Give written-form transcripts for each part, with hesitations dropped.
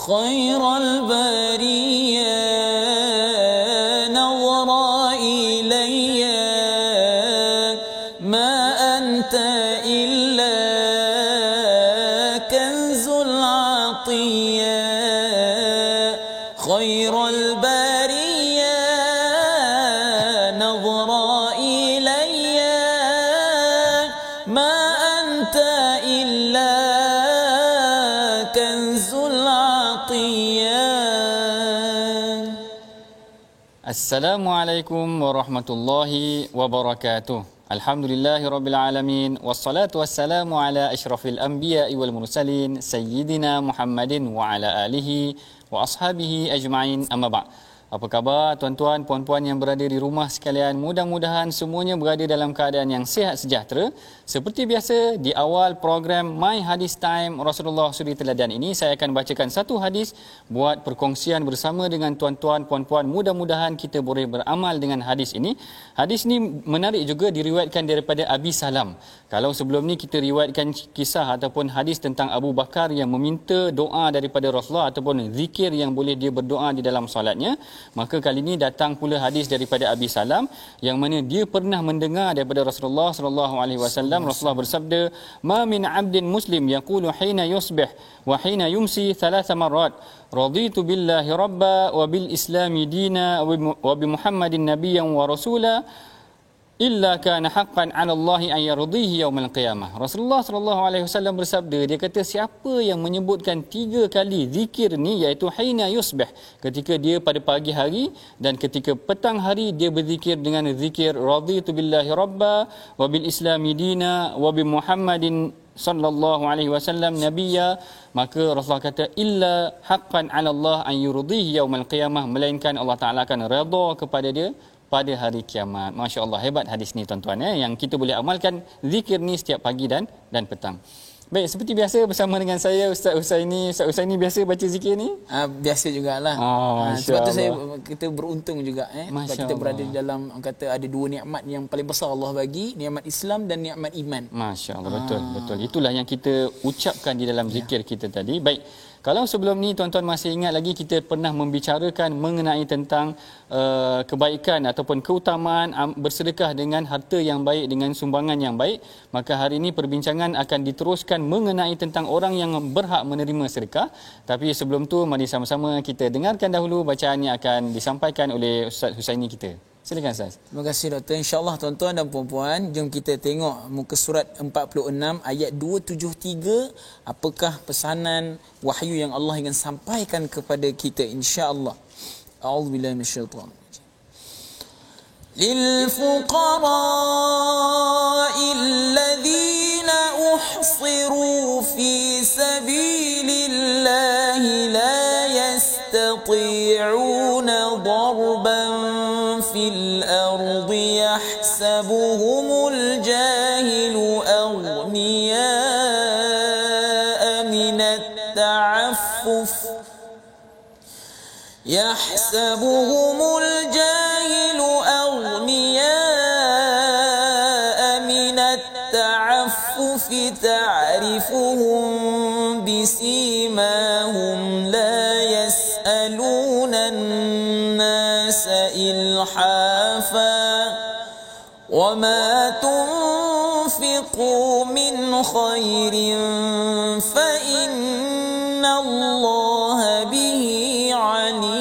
خير البرية نظرا إلي ما أنت إلا كنز العطية خير البرية نظرا إلي ما أنت إلا كنز العطية. Assalamualaikum warahmatullahi wabarakatuh. Alhamdulillahirabbil wassalatu wassalamu ala asyrafil anbiya'i wal mursalin sayyidina Muhammadin wa ala alihi wa ashabihi ajma'in, amma ba'd. Apa khabar tuan-tuan, puan-puan yang berada di rumah sekalian? Mudah-mudahan semuanya berada dalam keadaan yang sihat sejahtera. Seperti biasa, di awal program My Hadis Time Rasulullah Suri Teladan ini, saya akan bacakan satu hadis buat perkongsian bersama dengan tuan-tuan, puan-puan. Mudah-mudahan kita boleh beramal dengan hadis ini. Hadis ini menarik juga, diriwayatkan daripada Abi Salam. Kalau sebelum ni kita riwayatkan kisah ataupun hadis tentang Abu Bakar yang meminta doa daripada Rasulullah ataupun zikir yang boleh dia berdoa di dalam solatnya, maka kali ini datang pula hadis daripada Abi Salam yang mana dia pernah mendengar daripada Rasulullah sallallahu alaihi wasallam. Rasulullah bersabda, "Ma min 'abdin muslim yaqulu hina yusbih wa hina yumsi thalatha marrat, raditu billahi rabba wa bil islami dina wa bi Muhammadin nabiyyan wa rasula illa kana haqqan 'ala Allah an yurdihi yaumal qiyamah." Rasulullah sallallahu alaihi wasallam bersabda, dia kata siapa yang menyebutkan 3 kali zikir ni, iaitu hina yusbih, ketika dia pada pagi hari, dan ketika petang hari dia berzikir dengan zikir raditu billahi rabba wa bil islami dina wa bi Muhammadin sallallahu alaihi wasallam nabiyya, maka Rasulullah kata illa haqqan 'ala Allah an yurdihi yaumal qiyamah, melainkan Allah Taala akan redha kepada dia pada hari kiamat. Masya Allah, hebat hadis ni tuan-tuan, yang kita boleh amalkan zikir ni setiap pagi dan petang. Baik, seperti biasa bersama dengan saya Ustaz Husaini. Ustaz Husaini biasa baca zikir ni? Biasa jugalah. Sebab tu kita beruntung juga sebab kita berada di dalam, kata ada 2 nikmat yang paling besar Allah bagi, nikmat Islam dan nikmat iman. Masya Allah, betul. Itulah yang kita ucapkan di dalam zikir kita tadi. Baik, kalau sebelum ni tuan-tuan masih ingat lagi, kita pernah membicarakan mengenai tentang kebaikan ataupun keutamaan bersedekah dengan harta yang baik, dengan sumbangan yang baik. Maka hari ini perbincangan akan diteruskan mengenai tentang orang yang berhak menerima sedekah. Tapi sebelum tu, mari sama-sama kita dengarkan dahulu bacaan yang akan disampaikan oleh Ustaz Husaini kita. Silakan Ustaz. Terima kasih Doktor. InsyaAllah tuan-tuan dan puan-puan, jom kita tengok muka surat 46 ayat 273. Apakah pesanan wahyu yang Allah ingin sampaikan kepada kita, insya-Allah. A'udzubillahi minasyaitanir rajim. Lil fuqara'il ladzina uhsiru fi sabilillahi la yastati'una darban fil ardi yahsabuhumul jahilu aghniya'a minat ta'affuf yahsabuhumul jahilu aghniya'a minat ta'affuf ta'rifuhum bisimahum la yas'aluna إلحافا وما تنفقوا من خير فإن الله به عليم.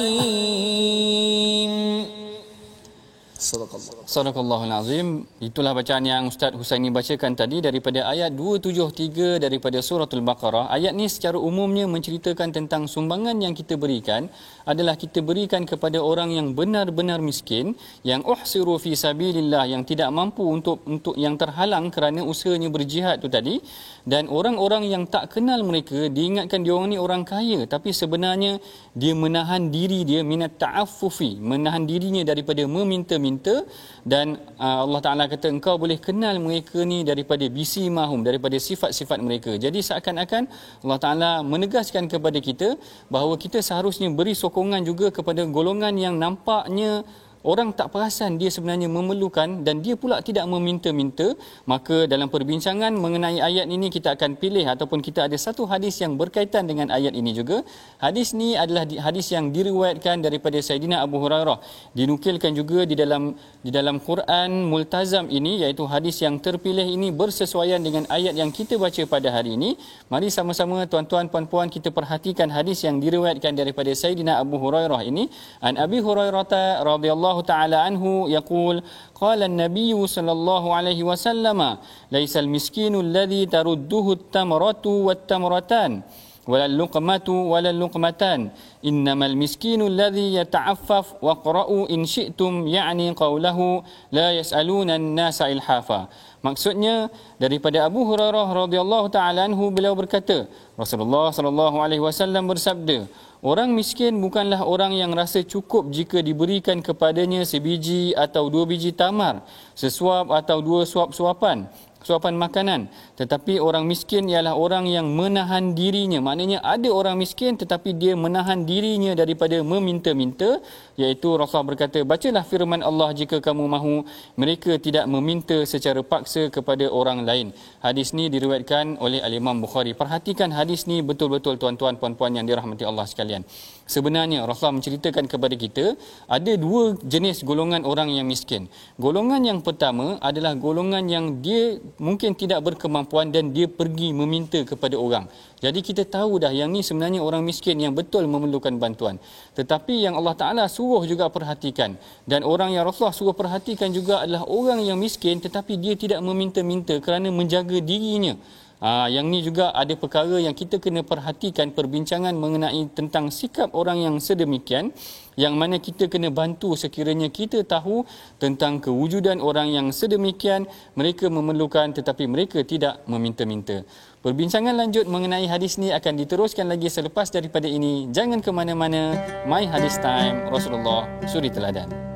Sadaqallahul Azim. Itulah bacaan yang Ustaz Husaini bacakan tadi daripada ayat 273 daripada suratul Baqarah. Ayat ni secara umumnya menceritakan tentang sumbangan yang kita berikan adalah kita berikan kepada orang yang benar-benar miskin, yang uhsiru fi sabilillah, yang tidak mampu untuk yang terhalang kerana usahanya berjihad tu tadi, dan orang-orang yang tak kenal mereka diingatkan dia orang ni orang kaya, tapi sebenarnya dia menahan diri dia minat ta'affufi, menahan dirinya daripada meminta-minta. Dan Allah Ta'ala kata engkau boleh kenal mereka ni daripada bisi mahum, daripada sifat-sifat mereka. Jadi seakan-akan Allah Ta'ala menegaskan kepada kita bahawa kita seharusnya beri sokongan juga kepada golongan yang nampaknya orang tak perasan dia sebenarnya memerlukan dan dia pula tidak meminta-minta, maka dalam perbincangan mengenai ayat ini kita akan pilih ataupun kita ada satu hadis yang berkaitan dengan ayat ini juga. Hadis ni adalah hadis yang diriwayatkan daripada Saidina Abu Hurairah. Dinukilkan juga di dalam Quran Multazam ini, iaitu hadis yang terpilih ini bersesuaian dengan ayat yang kita baca pada hari ini. Mari sama-sama tuan-tuan puan-puan kita perhatikan hadis yang diriwayatkan daripada Saidina Abu Hurairah ini. An Abi Hurairah radhiyallahu ta'ala anhu yaqul qala an-nabiy sallallahu alaihi wasallam laisal miskinu alladhi tarudduhu at-tamratu wat-tamratan walal luqmatu walal luqmatan innamal miskinu alladhi yata'affaf wa qara'u in syi'tum ya'ni qawluhu la yas'aluna an-nasa ilhafa. Maksudnya daripada Abu Hurairah radhiyallahu ta'ala anhu, beliau berkata, Rasulullah sallallahu alaihi wasallam bersabda, orang miskin bukanlah orang yang rasa cukup jika diberikan kepadanya sebiji atau dua biji tamar, sesuap atau dua suapan makanan. Tetapi orang miskin ialah orang yang menahan dirinya. Maknanya ada orang miskin tetapi dia menahan dirinya daripada meminta-minta, iaitu Rasulullah berkata, bacalah firman Allah, jika kamu mahu mereka tidak meminta secara paksa kepada orang lain. Hadis ni diriwayatkan oleh Al-Imam Bukhari. Perhatikan hadis ni betul-betul tuan-tuan puan-puan yang dirahmati Allah sekalian. Sebenarnya Rasulullah menceritakan kepada kita ada dua jenis golongan orang yang miskin. Golongan yang pertama adalah golongan yang dia mungkin tidak berkemampuan dan dia pergi meminta kepada orang. Jadi kita tahu dah yang ni sebenarnya orang miskin yang betul memerlukan bantuan. Tetapi yang Allah Ta'ala suruh juga perhatikan, dan orang yang Rasulullah suruh perhatikan juga adalah orang yang miskin tetapi dia tidak meminta-minta kerana menjaga dirinya. Yang ni juga ada perkara yang kita kena perhatikan, perbincangan mengenai tentang sikap orang yang sedemikian, yang mana kita kena bantu sekiranya kita tahu tentang kewujudan orang yang sedemikian, mereka memerlukan tetapi mereka tidak meminta-minta. Perbincangan lanjut mengenai hadis ni akan diteruskan lagi selepas daripada ini. Jangan ke mana-mana. My Hadis Time, Rasulullah Suri Teladan.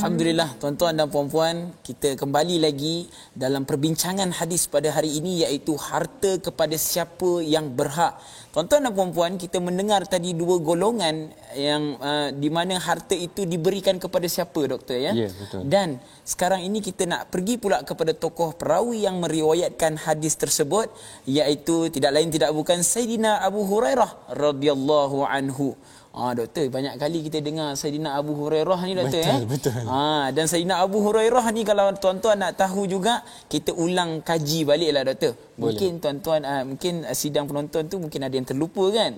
Alhamdulillah tuan-tuan dan puan-puan, kita kembali lagi dalam perbincangan hadis pada hari ini, iaitu harta kepada siapa yang berhak. Tuan-tuan dan puan-puan, kita mendengar tadi dua golongan yang di mana harta itu diberikan kepada siapa, doktor, ya? Ya, betul. Dan sekarang ini kita nak pergi pula kepada tokoh perawi yang meriwayatkan hadis tersebut, iaitu tidak lain tidak bukan Saidina Abu Hurairah radhiyallahu anhu. Doktor, banyak kali kita dengar Saidina Abu Hurairah ni, doktor. Betul. Dan Saidina Abu Hurairah ni, kalau tuan-tuan nak tahu juga, kita ulang kaji baliklah, doktor. Mungkin tuan-tuan, mungkin sidang penonton tu mungkin ada yang terlupa kan.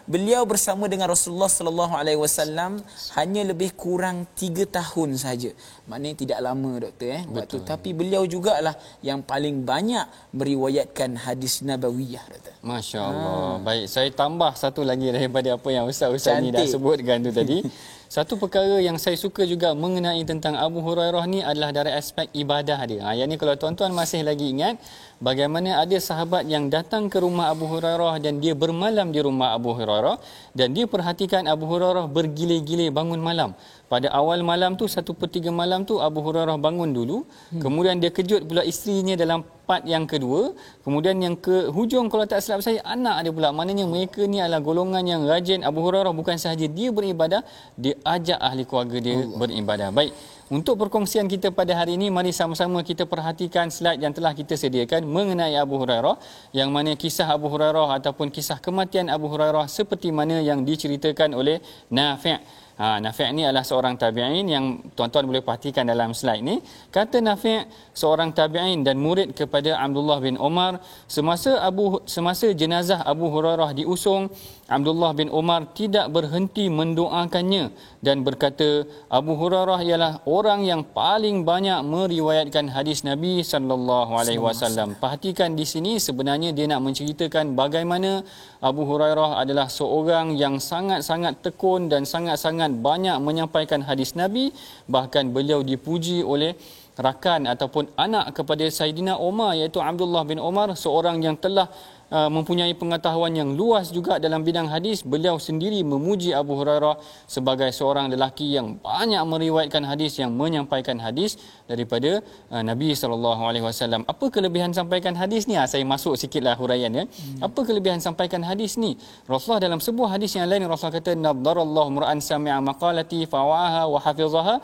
Beliau bersama dengan Rasulullah sallallahu alaihi wasallam hanya lebih kurang 3 tahun saja. Maknanya tidak lama, doktor, waktu. Tapi beliau jugalah yang paling banyak meriwayatkan hadis nabawiyah, doktor. Masya-Allah. Baik, saya tambah satu lagi daripada apa yang Ustaz ni dah sebutkan tu tadi. Satu perkara yang saya suka juga mengenai tentang Abu Hurairah ni adalah dari aspek ibadah dia. Yang ni kalau tuan-tuan masih lagi ingat bagaimana ada sahabat yang datang ke rumah Abu Hurairah dan dia bermalam di rumah Abu Hurairah, dan dia perhatikan Abu Hurairah bergilir-gilir bangun malam. Pada awal malam tu, 1/3 malam tu Abu Hurairah bangun dulu. Kemudian dia kejut pula isterinya dalam part yang kedua. Kemudian yang ke hujung, kalau tak silap saya, anak dia pula. Maknanya mereka ni adalah golongan yang rajin. Abu Hurairah bukan sahaja dia beribadah, dia ajak ahli keluarga dia beribadah. Baik, untuk perkongsian kita pada hari ini, mari sama-sama kita perhatikan slide yang telah kita sediakan mengenai Abu Hurairah, yang mana kisah Abu Hurairah ataupun kisah kematian Abu Hurairah seperti mana yang diceritakan oleh Nafi'. Nafi' ni adalah seorang tabi'in yang tuan-tuan boleh perhatikan dalam slide ni. Kata Nafi', seorang tabi'in dan murid kepada Abdullah bin Umar, semasa jenazah Abu Hurairah diusung, Abdullah bin Umar tidak berhenti mendoakannya dan berkata, Abu Hurairah ialah orang yang paling banyak meriwayatkan hadis Nabi sallallahu alaihi wasallam. Perhatikan di sini, sebenarnya dia nak menceritakan bagaimana Abu Hurairah adalah seorang yang sangat-sangat tekun dan sangat-sangat banyak menyampaikan hadis Nabi. Bahkan beliau dipuji oleh rakan ataupun anak kepada Saidina Umar, iaitu Abdullah bin Umar, seorang yang telah mempunyai pengetahuan yang luas juga dalam bidang hadis. Beliau sendiri memuji Abu Hurairah sebagai seorang lelaki yang banyak meriwayatkan hadis, yang menyampaikan hadis daripada Nabi SAW. Apa kelebihan sampaikan hadis ni? Saya masuk sikitlah huraian ya. Apa kelebihan sampaikan hadis ni? Rasulullah dalam sebuah hadis yang lain, Rasulullah kata naddarallahu mur'an sami'a maqalati fawa'aha wa hafizaha.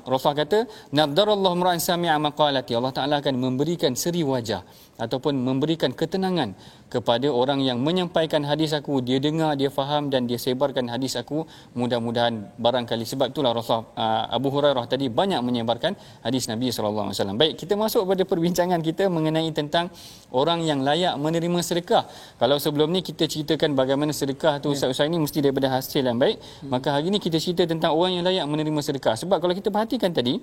Rasulullah kata naddarallahu mur'an sami'a maqalati. Allah Taala akan memberikan seri wajah ataupun memberikan ketenangan kepada orang yang menyampaikan hadis aku. Dia dengar, dia faham dan dia sebarkan hadis aku. Mudah-mudahan barangkali sebab itulah Rasulullah Abu Hurairah tadi banyak menyebarkan hadis Nabi SAW. Baik, kita masuk pada perbincangan kita mengenai tentang orang yang layak menerima sedekah. Kalau sebelum ni kita ceritakan bagaimana sedekah tu Ustaz-Ustaz ini mesti daripada hasil yang baik, maka hari ni kita cerita tentang orang yang layak menerima sedekah. Sebab kalau kita perhatikan tadi,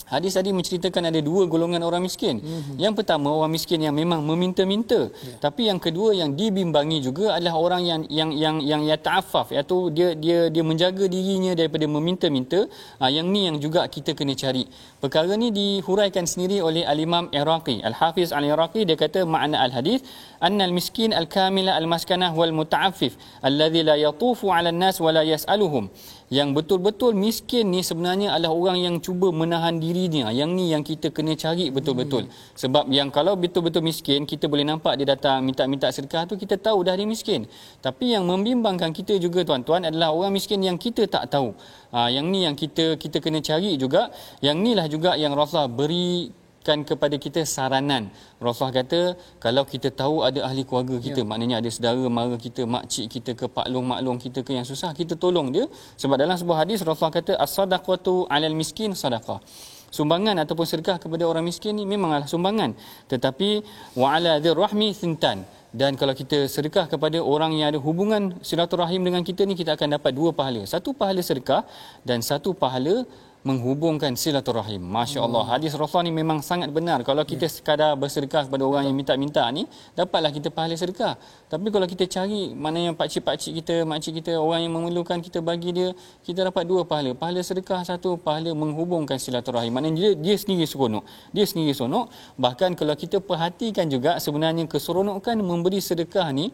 hadis tadi menceritakan ada dua golongan orang miskin. Yang pertama, orang miskin yang memang meminta-minta. Tapi yang kedua yang dibimbangi juga adalah orang yang yata'affaf, iaitu dia menjaga dirinya daripada meminta-minta. Yang ni yang juga kita kena cari. Perkara ni dihuraikan sendiri oleh Al-Imam Iraqi, Al-Hafiz Al-Iraqi. Dia kata makna al-hadis anna al-miskin al-kamila al-maskanah wal muta'affif alladhi la yatufu 'ala an-nas wa la yas'aluhum. Yang betul-betul miskin ni sebenarnya adalah orang yang cuba menahan dirinya. Yang ni yang kita kena cari betul-betul. Sebab yang kalau betul-betul miskin, kita boleh nampak dia datang minta-minta sedekah tu, kita tahu dah dia miskin. Tapi yang membimbangkan kita juga tuan-tuan adalah orang miskin yang kita tak tahu. Yang ni yang kita kena cari juga. Yang ni lah juga yang Rasulullah berikan kepada kita saranan. Rasulullah kata kalau kita tahu ada ahli keluarga kita, maknanya ada saudara mara kita, makcik kita ke, maklum kita ke yang susah, kita tolong dia. Sebab dalam sebuah hadis Rasulullah kata as-sadaqatu 'alal miskin sadaqah. Sumbangan ataupun sedekah kepada orang miskin ni memanglah sumbangan, tetapi wa 'ala dzir rahmi thintan. Dan kalau kita sedekah kepada orang yang ada hubungan silaturahim dengan kita ni, kita akan dapat dua pahala. Satu pahala sedekah dan satu pahala menghubungkan silaturahim. Masya-Allah, hadis Rasulullah ni memang sangat benar. Kalau kita sekadar bersedekah kepada orang yang minta-minta ni, dapatlah kita pahala sedekah. Tapi kalau kita cari mana yang pakcik-pakcik kita, makcik kita, orang yang memerlukan, kita bagi dia, kita dapat dua pahala. Pahala sedekah satu, pahala menghubungkan silaturahim. Maknanya dia sendiri seronok. Dia sendiri seronok. Bahkan kalau kita perhatikan juga, sebenarnya keseronokan memberi sedekah ni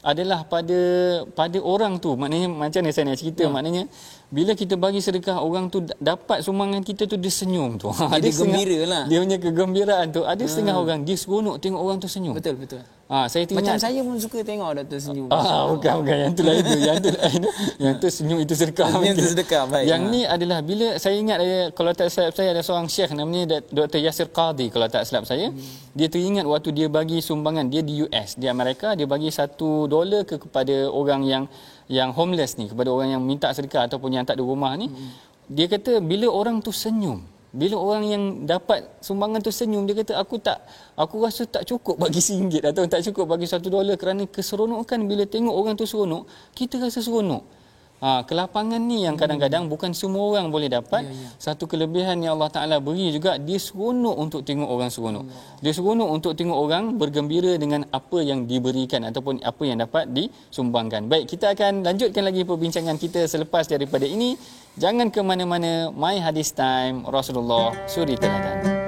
adalah pada orang tu. Maknanya macam mana saya nak cerita, maknanya bila kita bagi sedekah, orang tu dapat sumbangan kita tu, dia senyum tu. Dia gembira lah. Dia punya kegembiraan tu. Ada setengah orang dia seronok tengok orang tu senyum. Betul. Saya Macam saya pun suka tengok doktor senyum. Bukan yang tu lah itu. Yang tu senyum itu sedekah. Yang tu sedekah, baik. Yang ni adalah bila saya ingat kalau tak silap saya ada seorang syekh namanya Dr. Yasir Qadhi, kalau tak silap saya. Dia teringat waktu dia bagi sumbangan, dia di US, di Amerika, dia bagi $1 kepada orang yang homeless ni, kepada orang yang minta sedekah ataupun yang tak ada rumah ni. Dia kata bila orang tu senyum, bila orang yang dapat sumbangan tu senyum, dia kata aku rasa tak cukup bagi RM1 atau tak cukup bagi $1, kerana keseronokan bila tengok orang tu seronok, kita rasa seronok. Kelapangan ni yang kadang-kadang bukan semua orang boleh dapat. Satu kelebihan yang Allah Ta'ala beri juga, dia seronok untuk tengok orang seronok. Dia seronok untuk tengok orang bergembira dengan apa yang diberikan ataupun apa yang dapat disumbangkan. Baik, kita akan lanjutkan lagi perbincangan kita selepas daripada ini. Jangan ke mana-mana. My Hadis Time, Rasulullah Suri Teladan.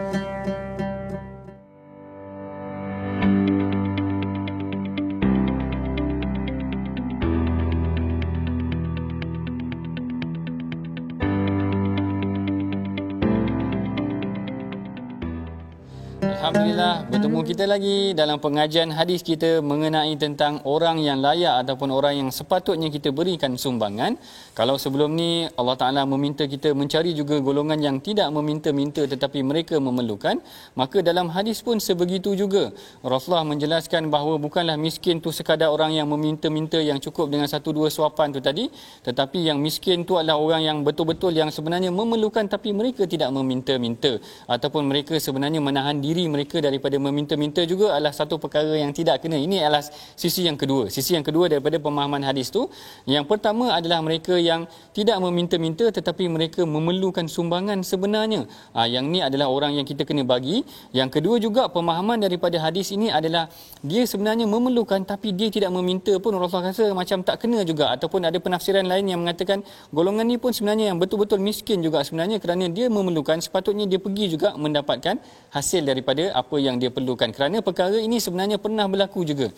Alhamdulillah, bertemu kita lagi dalam pengajian hadis kita mengenai tentang orang yang layak ataupun orang yang sepatutnya kita berikan sumbangan. Kalau sebelum ni Allah Ta'ala meminta kita mencari juga golongan yang tidak meminta-minta tetapi mereka memerlukan, maka dalam hadis pun sebegitu juga. Rasulullah menjelaskan bahawa bukanlah miskin tu sekadar orang yang meminta-minta yang cukup dengan 1-2 suapan tu tadi, tetapi yang miskin tu adalah orang yang betul-betul yang sebenarnya memerlukan tapi mereka tidak meminta-minta ataupun mereka sebenarnya menahan diri mereka daripada meminta-minta juga adalah satu perkara yang tidak kena. Ini adalah sisi yang kedua. Sisi yang kedua daripada pemahaman hadis tu, yang pertama adalah mereka yang tidak meminta-minta tetapi mereka memerlukan sumbangan sebenarnya. Yang ni adalah orang yang kita kena bagi. Yang kedua juga pemahaman daripada hadis ini adalah dia sebenarnya memerlukan tapi dia tidak meminta pun, Rasulullah rasa macam tak kena juga. Ataupun ada penafsiran lain yang mengatakan golongan ni pun sebenarnya yang betul-betul miskin juga sebenarnya, kerana dia memerlukan, sepatutnya dia pergi juga mendapatkan hasil daripada apa yang dia perlukan. Kerana perkara ini sebenarnya pernah berlaku juga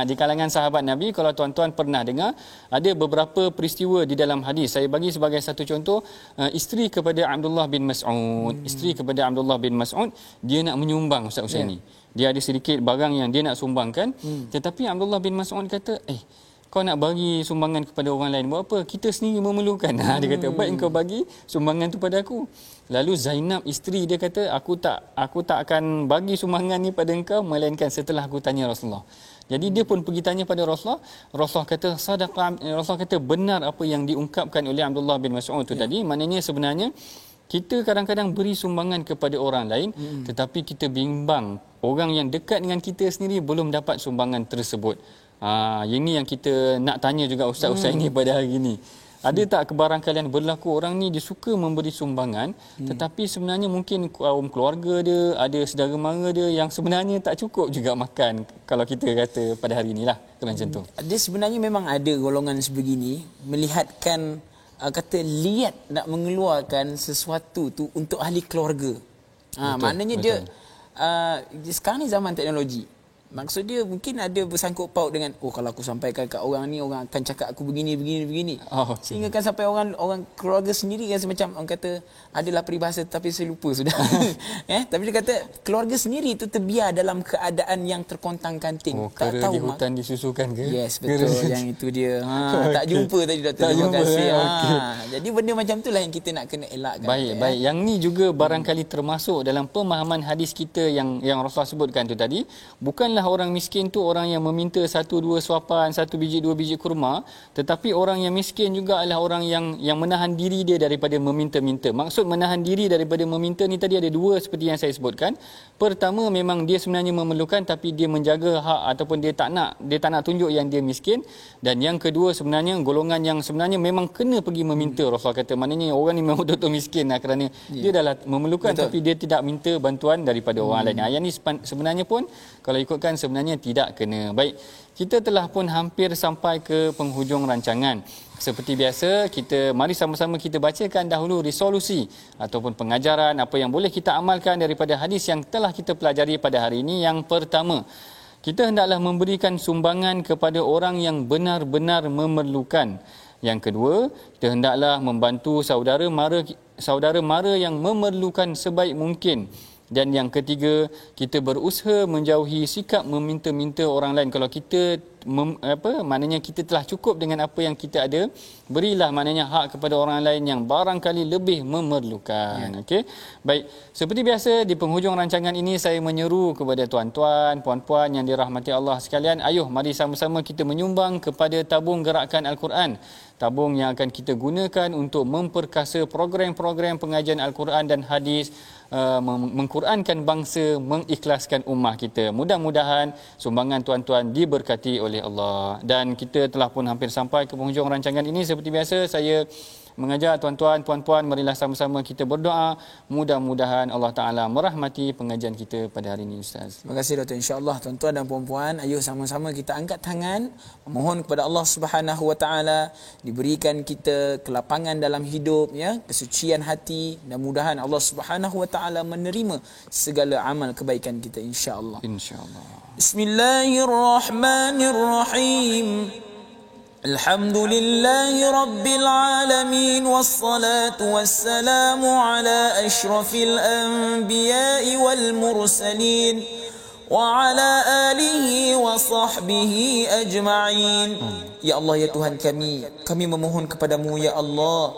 di kalangan sahabat Nabi. Kalau tuan-tuan pernah dengar, ada beberapa peristiwa di dalam hadis. Saya bagi sebagai satu contoh, isteri kepada Abdullah bin Mas'ud. Isteri kepada Abdullah bin Mas'ud, dia nak menyumbang Ustaz Husaini. Dia ada sedikit barang yang dia nak sumbangkan, tetapi Abdullah bin Mas'ud kata, kau nak bagi sumbangan kepada orang lain buat apa? Kita sendiri memerlukan. Dia kata, baik engkau bagi sumbangan tu pada aku. Lalu Zainab isteri dia kata, aku tak akan bagi sumbangan ni pada engkau melainkan setelah aku tanya Rasulullah. Jadi dia pun pergi tanya pada Rasulullah. Rasulullah kata sadaqah. Rasulullah kata benar apa yang diungkapkan oleh Abdullah bin Mas'ud tu tadi. Maknanya sebenarnya kita kadang-kadang beri sumbangan kepada orang lain, tetapi kita bimbang orang yang dekat dengan kita sendiri belum dapat sumbangan tersebut. Ini yang kita nak tanya juga Ustaz ini pada hari ini. Ada tak kebarangkalian berlaku orang ni dia suka memberi sumbangan, tetapi sebenarnya mungkin kaum keluarga dia, ada saudara mara dia yang sebenarnya tak cukup juga makan, kalau kita kata pada hari inilah macam tu. Dia sebenarnya memang ada golongan sebegini, melihatkan kata liat nak mengeluarkan sesuatu tu untuk ahli keluarga. Maknanya betul. Dia sekarang ni zaman teknologi. Maksud dia mungkin ada bersangkut paut dengan kalau aku sampaikan kat orang ni, orang akan cakap aku begini. Sehingga kan sampai orang keluarga sendiri kan semacam orang kata adalah peribahasa tapi saya lupa sudah. Tapi dia kata keluarga sendiri itu terbiar dalam keadaan yang terkontang-kanting. Tak tahu di hutan disusukan ke? Yes, betul. Yang itu dia. Tak jumpa tadi Doktor. Terima kasih. Jadi benda macam itulah yang kita nak kena elakkan. Baik. Yang ni juga barangkali termasuk dalam pemahaman hadis kita yang Rasulullah sebutkan tu tadi. Bukanlah orang miskin tu orang yang meminta 1-2 suapan, 1 biji 2 biji kurma, tetapi orang yang miskin juga adalah orang yang menahan diri dia daripada meminta-minta. Maksud menahan diri daripada meminta ni tadi ada dua seperti yang saya sebutkan. Pertama, memang dia sebenarnya memerlukan tapi dia menjaga hak ataupun dia tak nak tunjuk yang dia miskin. Dan yang kedua sebenarnya golongan yang sebenarnya memang kena pergi meminta. Rasulullah kata maknanya orang ni memang betul-betul miskin kerana dia dah memerlukan. Betul. Tapi dia tidak minta bantuan daripada orang lain. Yang ni sebenarnya pun kalau ikutkan sebenarnya tidak kena. Baik, kita telah pun hampir sampai ke penghujung rancangan. Seperti biasa, mari sama-sama kita bacakan dahulu resolusi ataupun pengajaran apa yang boleh kita amalkan daripada hadis yang telah kita pelajari pada hari ini. Yang pertama, kita hendaklah memberikan sumbangan kepada orang yang benar-benar memerlukan. Yang kedua, kita hendaklah membantu saudara mara yang memerlukan sebaik mungkin. Dan yang ketiga, kita berusaha menjauhi sikap meminta-minta orang lain. Kalau kita maknanya kita telah cukup dengan apa yang kita ada, berilah maknanya hak kepada orang lain yang barangkali lebih memerlukan. Okey. Baik, seperti biasa di penghujung rancangan ini saya menyeru kepada tuan-tuan, puan-puan yang dirahmati Allah sekalian, ayuh mari sama-sama kita menyumbang kepada tabung gerakan Al-Quran. Tabung yang akan kita gunakan untuk memperkasa program-program pengajian Al-Quran dan hadis, mengqurankan bangsa, mengikhlaskan ummah kita. Mudah-mudahan sumbangan tuan-tuan diberkati oleh Allah. Dan kita telah pun hampir sampai ke penghujung rancangan ini. Seperti biasa saya mengajak tuan-tuan, puan-puan, marilah sama-sama kita berdoa. Mudah-mudahan Allah Ta'ala merahmati pengajian kita pada hari ini, Ustaz. Terima kasih Dr. InsyaAllah tuan-tuan dan puan-puan, ayuh sama-sama kita angkat tangan, memohon kepada Allah Subhanahu Wa Ta'ala diberikan kita kelapangan dalam hidup, kesucian hati, dan mudahan Allah Subhanahu Wa Ta'ala menerima segala amal kebaikan kita insya-Allah. InsyaAllah. Bismillahirrahmanirrahim. Alhamdulillahi Rabbil Alamin. Wassalatu wassalamu ala ashrafil anbiya'i wal mursalin wa ala alihi wa sahbihi ajma'in. Ya Allah, ya Tuhan kami memohon kepadamu ya Allah,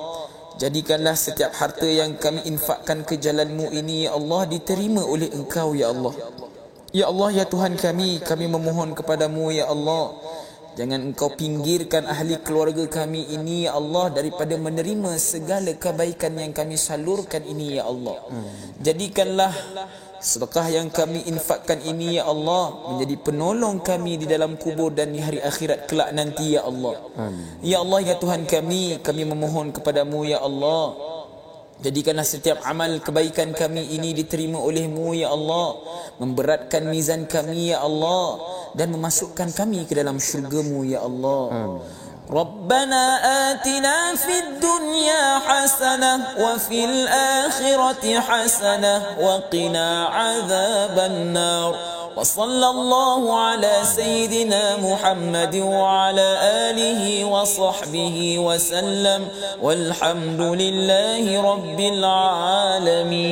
jadikanlah setiap harta yang kami infakkan ke jalan-Mu ini ya Allah diterima oleh Engkau ya Allah. Ya Allah, ya Tuhan kami memohon kepadamu ya Allah, jangan Engkau pinggirkan ahli keluarga kami ini ya Allah daripada menerima segala kebaikan yang kami salurkan ini ya Allah. Jadikanlah sedekah yang kami infakkan ini ya Allah menjadi penolong kami di dalam kubur dan di hari akhirat kelak nanti ya Allah. Amin. Ya Allah ya Tuhan kami memohon kepadamu ya Allah, jadikanlah setiap amal kebaikan kami ini diterima oleh-Mu ya Allah, memberatkan mizan kami ya Allah, dan memasukkan kami ke dalam syurga-Mu ya Allah. Amin. ربنا آتنا في الدنيا حسنة وفي الآخرة حسنة وقنا عذاب النار وصلى الله على سيدنا محمد وعلى آله وصحبه وسلم والحمد لله رب العالمين.